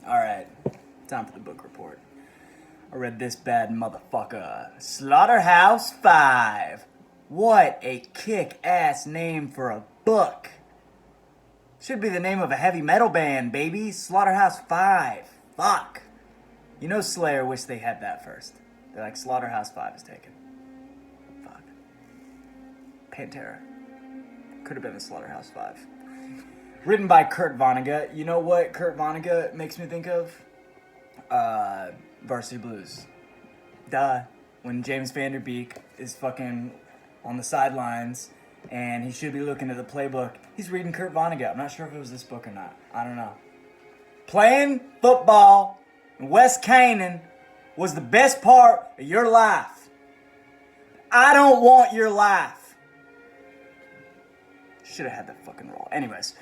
Alright, time for the book report. I read this bad motherfucker. Slaughterhouse 5. What a kick-ass name for a book. Should be the name of a heavy metal band, baby. Slaughterhouse 5. Fuck. You know Slayer wish they had that first. They're like, Slaughterhouse 5 is taken. Fuck. Pantera. Could have been the Slaughterhouse 5. Written by Kurt Vonnegut. You know what Kurt Vonnegut makes me think of? Varsity Blues. Duh. When James Van Der Beek is fucking on the sidelines and he should be looking at the playbook, he's reading Kurt Vonnegut. I'm not sure if it was this book or not. I don't know. Playing football in West Canaan was the best part of your life. I don't want your life. Should have had that fucking roll. Anyways,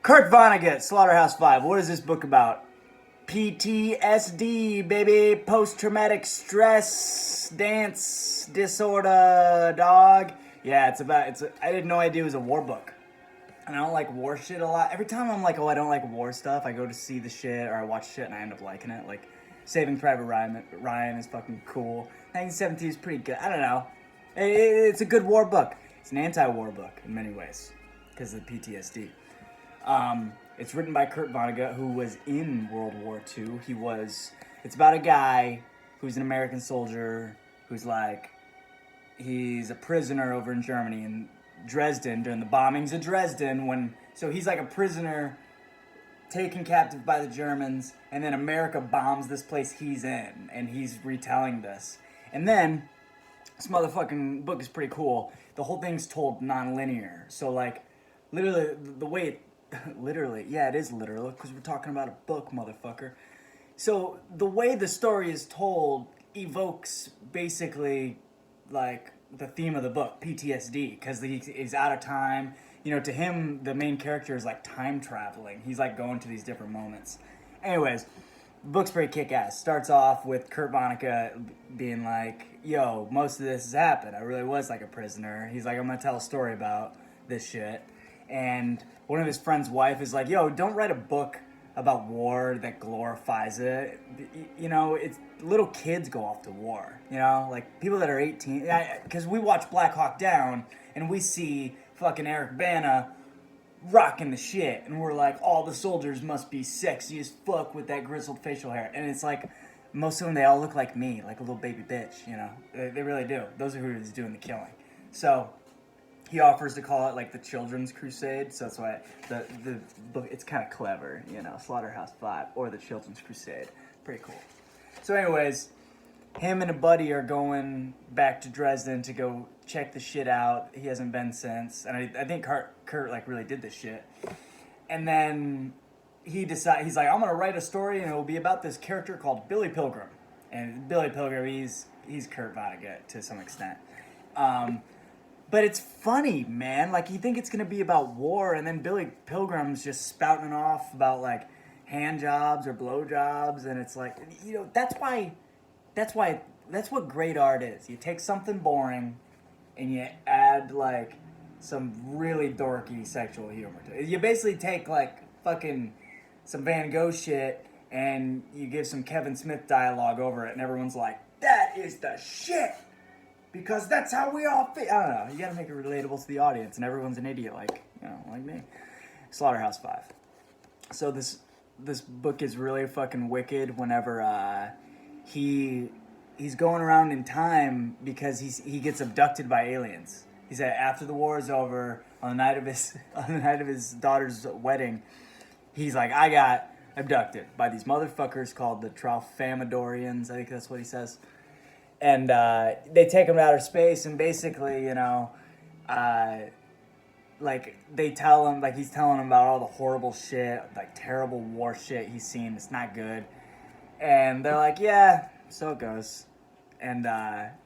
Kurt Vonnegut, Slaughterhouse 5. What is this book about? PTSD, baby. Post-traumatic stress dance disorder, dog. Yeah, I had no idea it was a war book. And I don't like war shit a lot. Every time I'm like, oh, I don't like war stuff, I go to see the shit or I watch shit and I end up liking it. Like, Saving Private Ryan is fucking cool. 1917 is pretty good. I don't know. It's a good war book. It's an anti-war book in many ways because of the PTSD. It's written by Kurt Vonnegut, who was in World War II. It's about a guy who's an American soldier who's like, he's a prisoner over in Germany in Dresden during the bombings of Dresden. So he's like a prisoner taken captive by the Germans, and then America bombs this place he's in, and he's retelling this. And then, this motherfucking book is pretty cool. The whole thing's told non-linear. So like, literally, the way it literally, yeah, it is literal because we're talking about a book, motherfucker. So the way the story is told evokes basically like the theme of the book, PTSD, because he's out of time. You know, to him, the main character is like time traveling. He's like going to these different moments. Anyways, the book's pretty kick-ass. Starts off with Kurt Vonnegut being like, yo, most of this has happened. I really was like a prisoner. He's like, I'm going to tell a story about this shit. And one of his friend's wife is like, yo, don't write a book about war that glorifies it. You know, it's little kids go off to war, you know? Like, people that are 18, because we watch Black Hawk Down, and we see fucking Eric Bana rocking the shit, and we're like, all the soldiers must be sexy as fuck with that grizzled facial hair. And it's like, most of them, they all look like me, like a little baby bitch, you know? They really do. Those are who's doing the killing. So he offers to call it like the Children's Crusade, so that's why the book, it's kind of clever, you know, Slaughterhouse 5 or the Children's Crusade. Pretty cool. So anyways, him and a buddy are going back to Dresden to go check the shit out. He hasn't been since, and I think Kurt like really did this shit. And then he's like, I'm gonna write a story and it will be about this character called Billy Pilgrim. And Billy Pilgrim, he's Kurt Vonnegut to some extent. But it's funny, man. Like, you think it's going to be about war, and then Billy Pilgrim's just spouting off about, like, hand jobs or blow jobs, and it's like, you know, that's what great art is. You take something boring, and you add, like, some really dorky sexual humor to it. You basically take, like, fucking some Van Gogh shit, and you give some Kevin Smith dialogue over it, and everyone's like, that is the shit! Because that's how we all feel. I don't know. You gotta make it relatable to the audience, and everyone's an idiot, like me. Slaughterhouse 5. So this book is really fucking wicked. Whenever he's going around in time because he gets abducted by aliens. He said after the war is over, on the night of his daughter's wedding, he's like, I got abducted by these motherfuckers called the Tralfamadorians. I think that's what he says. And they take him to outer space, and basically, you know, like, they tell him, like, he's telling him about all the horrible shit, like, terrible war shit he's seen. It's not good. And they're like, yeah, so it goes. And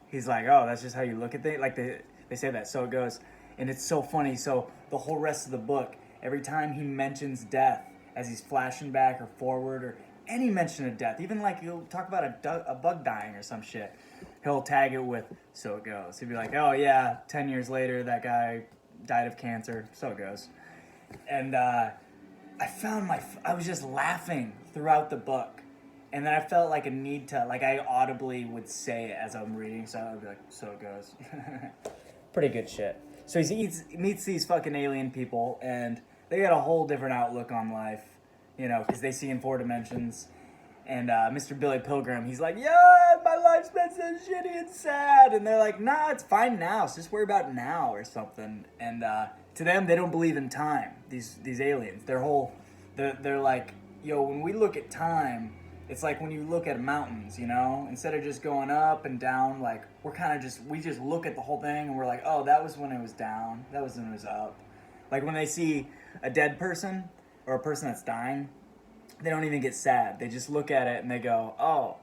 he's like, oh, that's just how you look at things? Like, they say that, so it goes. And it's so funny. So the whole rest of the book, every time he mentions death, as he's flashing back or forward, or any mention of death, even like he'll talk about a bug dying or some shit, he'll tag it with, so it goes. He'll be like, oh yeah, 10 years later, that guy died of cancer, so it goes. And I was just laughing throughout the book. And then I felt like a need to, like I audibly would say it as I'm reading, so I'd be like, so it goes. Pretty good shit. So he meets these fucking alien people, and they got a whole different outlook on life, you know, because they see in 4 dimensions. And Mr. Billy Pilgrim, he's like, yeah, my life's been so shitty and sad. And they're like, nah, it's fine now, so just worry about now or something. And to them, they don't believe in time, these aliens. They're like, yo, when we look at time, it's like when you look at mountains, you know? Instead of just going up and down, like, we just look at the whole thing and we're like, oh, that was when it was down. That was when it was up. Like when they see a dead person or a person that's dying, they don't even get sad. They just look at it and they go, oh,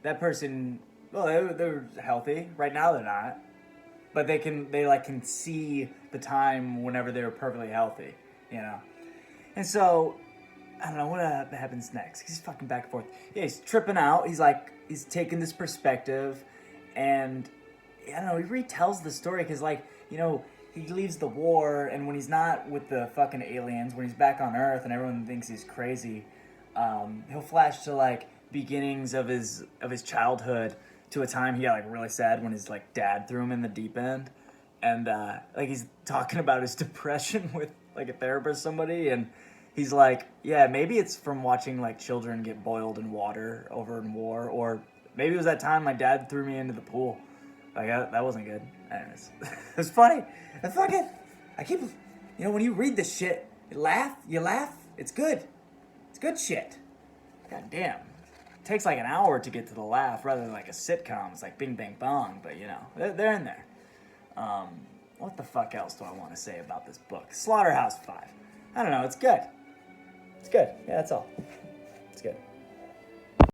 that person, well, they're healthy. Right now they're not. But they can see the time whenever they were perfectly healthy, you know? And so, I don't know what happens next. He's fucking back and forth. Yeah, he's tripping out. He's taking this perspective, and I don't know. He retells the story because, like, you know, he leaves the war, and when he's not with the fucking aliens, when he's back on Earth, and everyone thinks he's crazy, he'll flash to like beginnings of his childhood to a time he got like really sad when his like dad threw him in the deep end, and like he's talking about his depression with like a therapist, somebody, and he's like, yeah, maybe it's from watching, like, children get boiled in water over in war, or maybe it was that time my dad threw me into the pool. Like, that wasn't good. Anyways, it's funny. I keep, you know, when you read this shit, you laugh, it's good. It's good shit. God damn. It takes like an hour to get to the laugh rather than like a sitcom. It's like Bing Bang Bong, but, you know, they're in there. What the fuck else do I want to say about this book? Slaughterhouse 5. I don't know, it's good. It's good. Yeah, that's all. It's good.